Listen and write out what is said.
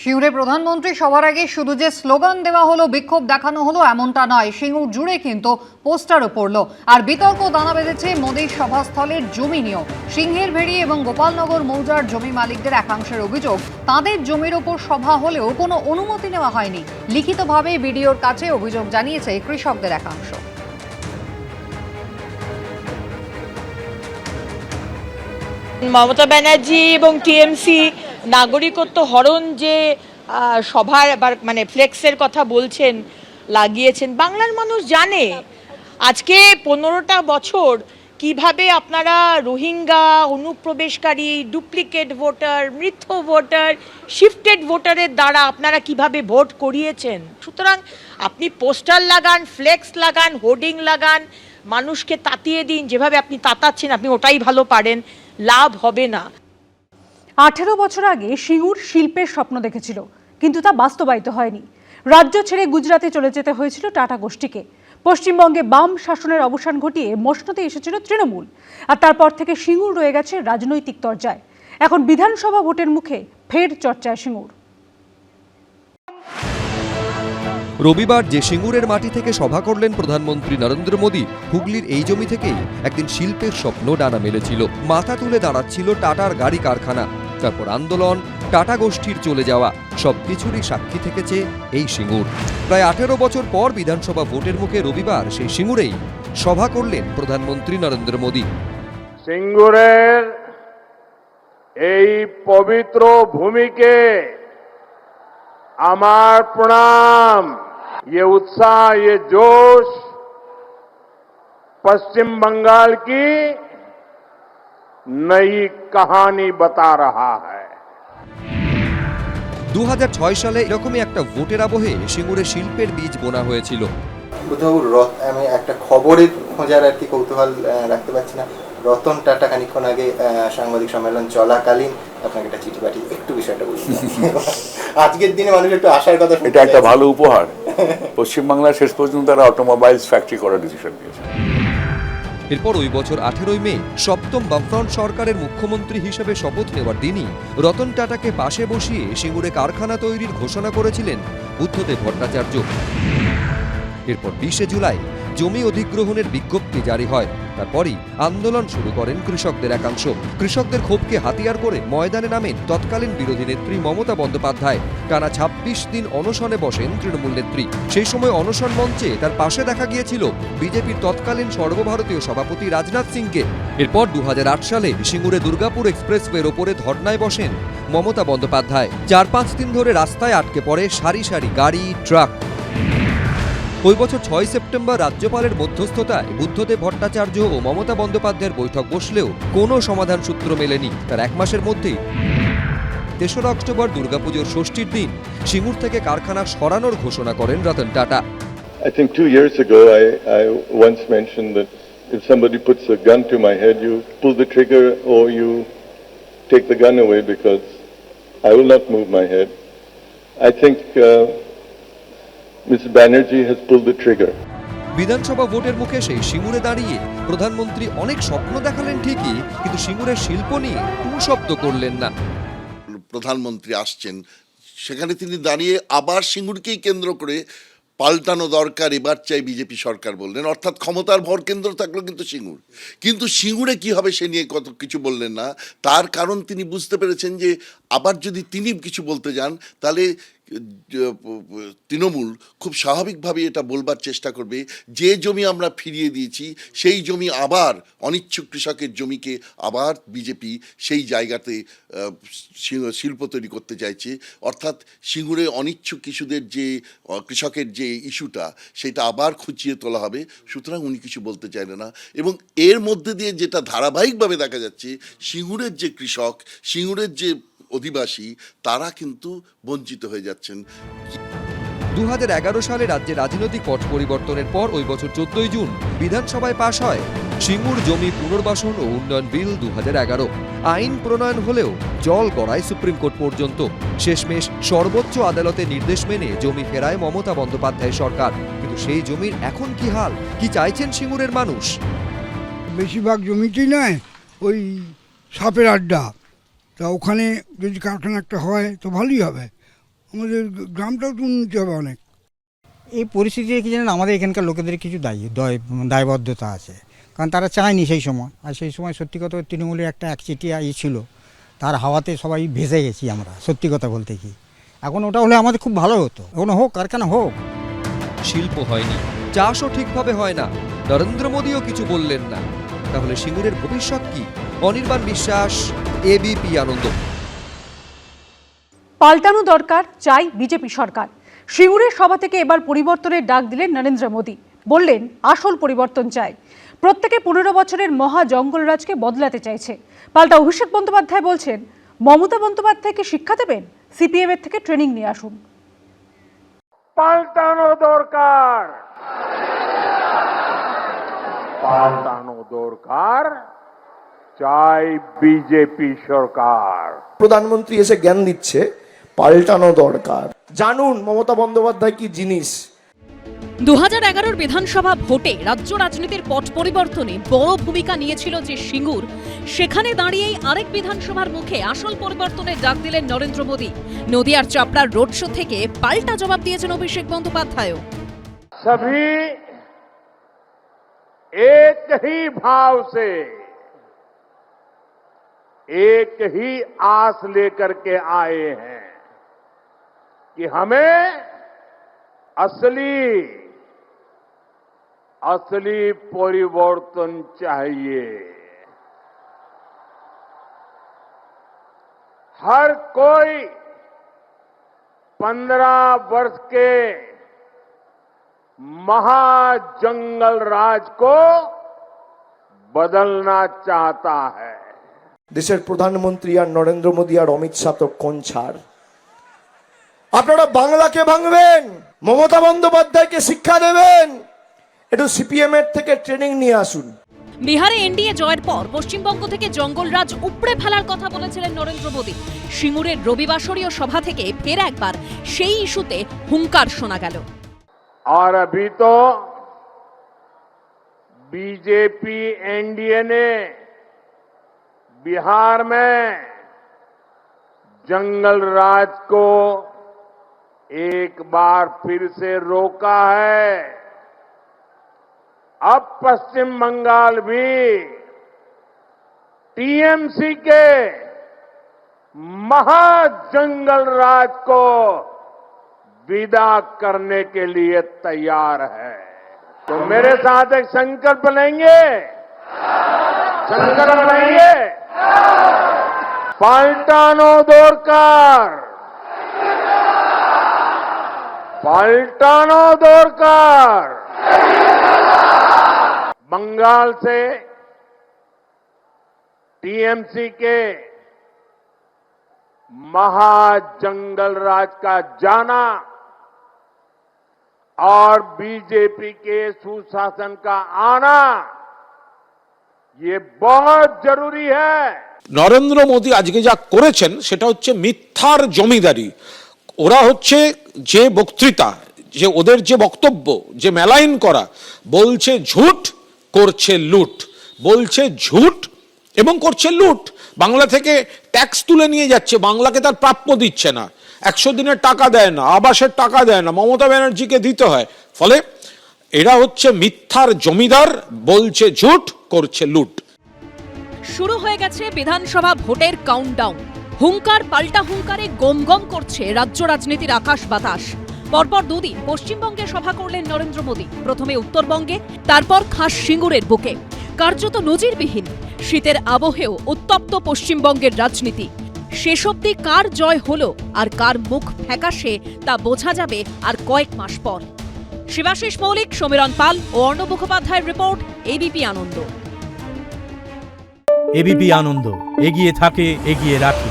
সিঙ্গুরে প্রধানমন্ত্রী সবার আগে শুধু যে স্লোগান দেওয়া হলো, বিক্ষোভ দেখানো হলো এমনটা নয়। সিঙ্গুর জুড়ে কিন্তু পোস্টারও পড়লো। আর বিতর্ক দানা বেঁধেছে মোদীর সভাস্থলের জমি নিয়েও। সিংহের ভেড়ি এবং গোপালনগর মৌজার জমি মালিকদের একাংশের অভিযোগ, তাদের জমির ওপর সভা হলেও কোনো অনুমতি নেওয়া হয়নি। লিখিতভাবে বিডিওর কাছে অভিযোগ জানিয়েছে কৃষকদের একাংশ। মমতা ব্যানার্জি এবং টিএমসি নাগরিকত্ব হরণ যে সভার মানে ফ্লেক্সের কথা বলছেন, লাগিয়েছেন, বাংলার মানুষ জানে আজকে 15টা বছর কিভাবে আপনারা রোহিঙ্গা, অনুপ্রবেশকারী, ডুপ্লিকেট ভোটার, মৃত ভোটার, শিফটেড ভোটারের দ্বারা আপনারা কিভাবে ভোট করিয়েছেন। সুতরাং আপনি পোস্টার লাগান, ফ্লেক্স লাগান, হোর্ডিং লাগান, মানুষকে তাতিয়ে দিন, যেভাবে আপনি তাতাচ্ছেন আপনি ওটাই ভালো পারেন, লাভ হবে না। 18 বছর আগে সিঙ্গুর শিল্পের স্বপ্ন দেখেছিল, কিন্তু তা বাস্তবায়িত হয়নি। রাজ্য ছেড়ে গুজরাটে চলে যেতে হয়েছিল টাটা গোষ্ঠীকে। পশ্চিমবঙ্গে বাম শাসনের অবসান ঘটিয়ে মসনদে এসেছিল তৃণমূল, আর তারপর থেকে সিঙ্গুর রয়ে গেছে রাজনৈতিক তরজায়। এখন বিধানসভা ভোটের মুখে ফের চর্চায় সিঙ্গুর। রবিবার যে সিঙ্গুরের মাটি থেকে সভা করলেন প্রধানমন্ত্রী নরেন্দ্র মোদী, হুগলির এই জমি থেকেই একদিন শিল্পের স্বপ্ন ডানা মেলেছিল। মাথা তুলে দাঁড়াচ্ছিল টাটার গাড়ি কারখানা, তারপর আন্দোলন, টাটা গোষ্ঠীর চলে যাওয়া, সবকিছুরই সাক্ষী থেকেছে এই সিঙ্গুর। প্রায় 18 বছর পর বিধানসভা ভোটের মুখে রবিবার সেই সিঙ্গুরেই সভা করলেন প্রধানমন্ত্রী নরেন্দ্র মোদী। সিঙ্গুরের এই পবিত্র ভূমিকে আমার প্রণাম। ये उत्साह, ये जोश पश्चिम बंगाल की नई कहानी बता रहा है। 2006 সালে এরকমই একটা ভোটের আবহে সিঙ্গুরে শিল্পের বীজ বোনা হয়েছিল। কোথাও আমি একটা খবরের খোঁজার আর কি কৌতূহল রাখতে পারছি না। রতন টাটা খানিকক্ষণ আগে সাংবাদিক সম্মেলন চলাকালীন আপনাকে একটা চিঠি পাঠিয়ে একটু বিষয়টা বলুন। আজকের দিনে মানুষ একটু আশার কথা, এটা একটা ভালো উপহার। পশ্চিমবাংলার শেষ পর্যন্ত তারা অটোমোবাইলস ফ্যাক্টরি করার ডিসিশন নিয়েছে। এরপর ওই বছর 18 মে সপ্তম বামফ্রন্ট সরকারের মুখ্যমন্ত্রী হিসেবে শপথ নেওয়ার দিনই রতন টাটাকে পাশে বসিয়ে সিঙ্গুরে কারখানা তৈরির ঘোষণা করেছিলেন বুদ্ধদেব ভট্টাচার্য। এরপর 20 জুলাই জমি অধিগ্রহণের বিজ্ঞপ্তি জারি হয়। তারপরই আন্দোলন শুরু করেন কৃষকদের একাংশ। কৃষকদের ক্ষোভকে হাতিয়ার করে ময়দানে নামেন তৎকালীন বিরোধী নেত্রী মমতা বন্দ্যোপাধ্যায়। টানা 26 দিন অনশনে বসেন তৃণমূল নেত্রী। সেই সময় অনশন মঞ্চে তার পাশে দেখা গিয়েছিল বিজেপির তৎকালীন সর্বভারতীয় সভাপতি রাজনাথ সিংকে। এরপর 2008 সালে সিঙ্গুরে দুর্গাপুর এক্সপ্রেসওয়ের ওপরে ধর্নায় বসেন মমতা বন্দ্যোপাধ্যায়। 4-5 দিন ধরে রাস্তায় আটকে পড়ে সারি সারি গাড়ি, ট্রাক। ওই বছর 6 সেপ্টেম্বর রাজ্যপালের মধ্যস্থতায় বুদ্ধদেব ভট্টাচার্য ও মমতা বন্দ্যোপাধ্যায়ের বৈঠক বসলেও কোনো সমাধান সূত্র মেলেনি। তার এক মাসের মধ্যেই 3 অক্টোবর দুর্গাপুজোর ষষ্ঠীর দিন সিঙ্গুর থেকে কারখানা সরানোর ঘোষণা করেন Ratan Tata. I think 2 years ago I once mentioned that if somebody puts a gun to my head, you pull the trigger or you take the gun away, because I will not move my head. I think Ms. Banerjee has pulled the trigger. বিধানসভা ভোটের মুখে সেই সিঙ্গুরে দাঁড়িয়ে প্রধানমন্ত্রী অনেক স্বপ্ন দেখালেন ঠিকই, কিন্তু সিঙ্গুরের শিল্প নিয়ে টু শব্দ করলেন না। প্রধানমন্ত্রী আসছেন, সেখানে তিনি দাঁড়িয়ে আবার সিঙ্গুরকেই কেন্দ্র করে পাল্টানো দরকার, এবার চাই বিজেপি সরকার বললেন। অর্থাৎ ক্ষমতার ভর কেন্দ্র থাকলো কিন্তু সিঙ্গুরে কি হবে সে নিয়ে কত কিছু বললেন না। তার কারণ তিনি বুঝতে পেরেছেন যে আবার যদি তিনি কিছু বলতে যান তাহলে তৃণমূল খুব স্বাভাবিকভাবে এটা বলবার চেষ্টা করবে, যে জমি আমরা ফিরিয়ে দিয়েছি সেই জমি আবার অনিচ্ছুক কৃষকের জমিকে আবার বিজেপি সেই জায়গাতে শিল্প তৈরি করতে চাইছে। অর্থাৎ সিঙ্গুরে অনিচ্ছুক কৃষকের যে ইস্যুটা সেটা আবার খুঁচিয়ে তোলা হবে। সুতরাং উনি কিছু বলতে চাইলেন না, এবং এর মধ্যে দিয়ে যেটা ধারাবাহিকভাবে দেখা যাচ্ছে, সিঙ্গুরের যে কৃষক, সিঙ্গুরের যে অধিবাসী, তারা কিন্তু বঞ্চিত হয়ে যাচ্ছেন। 2011 সালে রাজ্যে রাজনৈতিক পট পরিবর্তনের পর ওই বছর 14 জুন বিধানসভায় পাশ হয় সিঙ্গুর জমি পুনর্বাসন ও উন্নয়ন বিল 2011। আইন প্রণয়ন হলেও জল গড়ায় সুপ্রিম কোর্ট পর্যন্ত। শেষমেশ সর্বোচ্চ আদালতের নির্দেশ মেনে জমি ফেরায় মমতা বন্দ্যোপাধ্যায় সরকার। কিন্তু সেই জমির এখন কি হাল, কি চাইছেন সিঙ্গুরের মানুষ? বেশিরভাগ জমিতেই নয়, ওই সাপের আড্ডা। তা ওখানে যদি কারখানা একটা হয় তো ভালোই হবে। আমাদের গ্রামটাও তো উন্নতি হবে অনেক। এই পরিস্থিতিতে কি জানেন, আমাদের এখানকার লোকেদের কিছু দায়বদ্ধতা আছে, কারণ তারা চায়নি সেই সময়। আর সেই সময় সত্যি কথা তৃণমূলের একটা একচেটিয়া ছিল, তার হাওয়াতে সবাই ভেসে গেছি আমরা, সত্যি কথা বলতে কি। এখন ওটা হলে আমাদের খুব ভালো হতো, এখন হোক, কারখানা হোক। শিল্প হয়নি, চাষও ঠিকভাবে হয় না, নরেন্দ্র মোদীও কিছু বললেন না। তাহলে সিঙ্গুরের ভবিষ্যৎ কি? অনির্বাণ বিশ্বাস, এবিপি আনন্দ। পাল্টানো দরকার, চাই বিজেপি সরকার। সিঙ্গুরের সভা থেকে এবার পরিবর্তনের ডাক দিলেন নরেন্দ্র মোদী। বললেন আসল পরিবর্তন চাই। প্রত্যেকে 15 বছরের মহা জঙ্গলরাজকে বদলাতে চাইছে। পাল্টা অভিষেক বন্দ্যোপাধ্যায় বলছেন মমতা বন্দ্যোপাধ্যায়কে শিক্ষা দেবেন, সিপিএম এর থেকে ট্রেনিং নিয়ে আসুন। পাল্টানো দরকার, পাল্টানো দরকার, চাই বিজেপি সরকার। প্রধানমন্ত্রী এসে জ্ঞান দিচ্ছে পাল্টানো দরকার। জানুন মমতা বন্দ্যোপাধ্যায় কি জিনিস। 2011 বিধানসভা ভোটে রাজ্য রাজনীতির পট পরিবর্তনে বড় ভূমিকা নিয়েছিল যে সিঙ্গুর, সেখানে দাঁড়িয়েই আরেক বিধানসভার মুখে আসল পরিবর্তনের ডাক দিলেন নরেন্দ্র মোদী। নদিয়ার চাপড়ার রোড শো থেকে পাল্টা জবাব দিয়েছেন অভিষেক বন্দ্যোপাধ্যায়। सभी एक ही भाव से, एक ही आस लेकर के आए हैं कि हमें असली परिवर्तन चाहिए। हर कोई 15 वर्ष के महाजंगल राज को बदलना चाहता है। দেশের প্রধানমন্ত্রী আর নরেন্দ্র মোদী আর অমিত শাহ তো কোন ছাড়। আপনারা বাংলাকে ভাঙবেন, মমতা বন্দ্যোপাধ্যায়কে শিক্ষা দেবেন, একটু সিপিএম এর থেকে ট্রেনিং নিয়ে আসুন। বিহারে এনডিএ জয়ের পর পশ্চিমবঙ্গ থেকে জঙ্গলরাজ উপড়ে ফেলার কথা বলেছিলেন নরেন্দ্র মোদী। সিঙ্গুরের রবিবাসরীয় সভা থেকে ফের একবার সেই ইস্যুতে হুঙ্কার শোনা গেল। और अभी तो बीजेपी एनडीए ने बिहार में जंगल राज को एक बार फिर से रोका है। अब पश्चिम बंगाल भी टीएमसी के महाजंगल राज को विदा करने के लिए तैयार है। तो मेरे साथ एक संकल्प लेंगे, संकल्प लेंगे, पलटानो दरकार, पलटानो दरकार। बंगाल से टीएमसी के महाजंगल राज का जाना और बीजेपी के सुशासन का आना, ये बहुत जरूरी है। নরেন্দ্র মোদী আজকে যা করেছেন সেটা হচ্ছে মিথ্যার জমিদারি। ওরা হচ্ছে যে বক্তৃতা, যে ওদের যে বক্তব্য, যে মেলাইন করা, বলছে ঝুট করছে লুট, বলছে ঝুট এবং করছে লুট। বাংলা থেকে ট্যাক্স তুলে নিয়ে যাচ্ছে, বাংলাকে তার প্রাপ্য দিচ্ছে না, 100 দিনের টাকা দেয় না, আবাসের টাকা দেয় না, মমতা ব্যানার্জিকে দিতে হয়। ফলে এরা হচ্ছে মিথ্যার জমিদার, বলছে ঝুট করছে লুট। শুরু হয়ে গেছে বিধানসভা ভোটের কাউন্টডাউন। হুঙ্কার পাল্টা হুঙ্কারে গম গম করছে রাজ্য রাজনীতির আকাশ বাতাস। পরপর দুদিন পশ্চিমবঙ্গে সভা করলেন নরেন্দ্র মোদী। প্রথমে উত্তরবঙ্গে, তারপর খাস সিঙ্গুরের বুকে। কার্যত নজিরবিহীন। শীতের আবহেও উত্তপ্ত পশ্চিমবঙ্গের রাজনীতি। শেষ অবধি কার জয় হলো আর কার মুখ ফ্যাকাশে তা বোঝা যাবে আর কয়েক মাস পর। শিবাশিস মৌলিক, সমীরণ পাল ও অর্ণব মুখোপাধ্যায়ের রিপোর্ট, এবিপি আনন্দ। এবিপি আনন্দ, এগিয়ে থাকে, এগিয়ে রাখে।